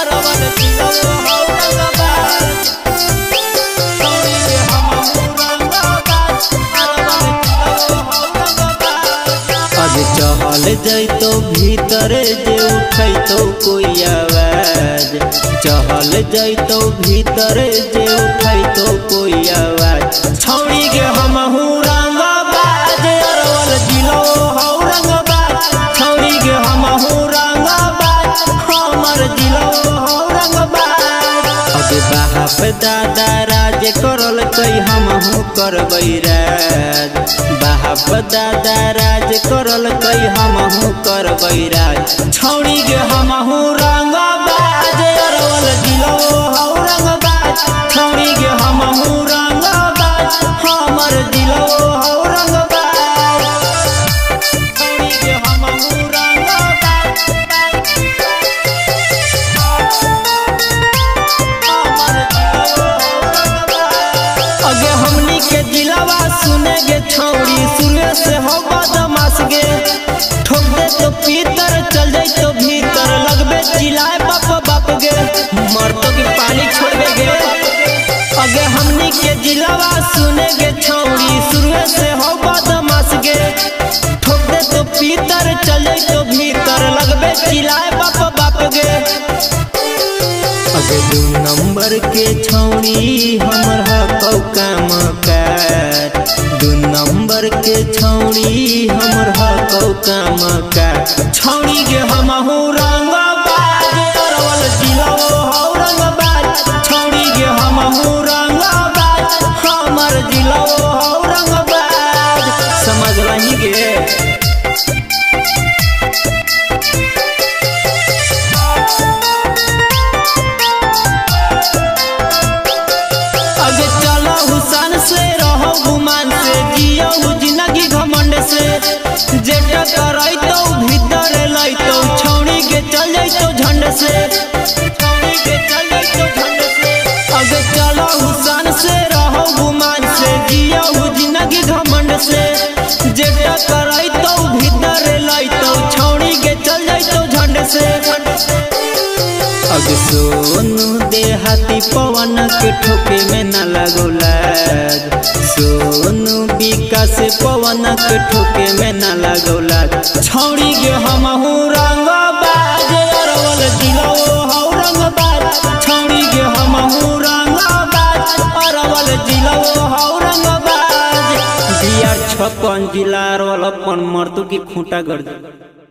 अरवल जिला चहल जैतो भीतर जे उठैतो कोई आवाज, चहल जैतो भीतर जे उठैतो कोई आवाज। छौड़ी के हमहू रंगबाज अरवल जिला रंगबाज, छौड़ी के हमहू रंगबाज हमर जिला रंगबाज। अबे बाप दादा राज करल कई हमहू करबै राज, बाप दादा राज करल कई हमहू करबै राज। छौड़ी के हमहू रंगबाज अरवल जिला रंगबाज, छौड़ी के हमहू रंगबाज हमर जिला रंगबाज, छौड़ी के हमहू रंगबाज हमर जिला रंगबाज। अगे हमनी के जिलावा सुने गे छौड़ी सुने से हो बदमाश गे, ठोक दे तो पीतर चल जाए तो भीतर लगबे चिल्लाए बाप बाप गे, मरतो की पानी छोड़बे गे। अगे हमनी के जिलावा सुने गे छौड़ी सुने से हो बदमाश गे, ठोक दे तो पीतर चल जाए तो भीतर लगबे चिल्लाए बाप बाप गे। अगे 2 नंबर के छौड़ी हमर हकौ काम कर, 2 नंबर के छौड़ी हमर हकौ काम कर। छौड़ी के हमहू रंगबाज अरवल जिला रंगबाज, छौड़ी के हमहू रंगबाज हमर जिला रंगबाज। समझ लही गे जेटा करैतो भीतर लैतो छौड़ी के चल जाइतो झंड से, छौड़ी के चल जाइतो झंड से। अगे चलो हुसान से रहो गुमान से जियो जिंदगी घमंड से, जेटा करैतो भीतर लैतो छौड़ी के चल जाइतो झंड से। अगे सोनू देहाती पवन के ठोके में न लगो लाग, सोनू विकास पवन के ठोके में न लगो लाग। छौड़ी के हमहू रंगबाज अरवल जिला रंगबाज, छौड़ी के हमहू रंगबाज अरवल जिला रंगबाज। बिहार 56 जिला अरवल अपन मर्दू की खूंटा गड़।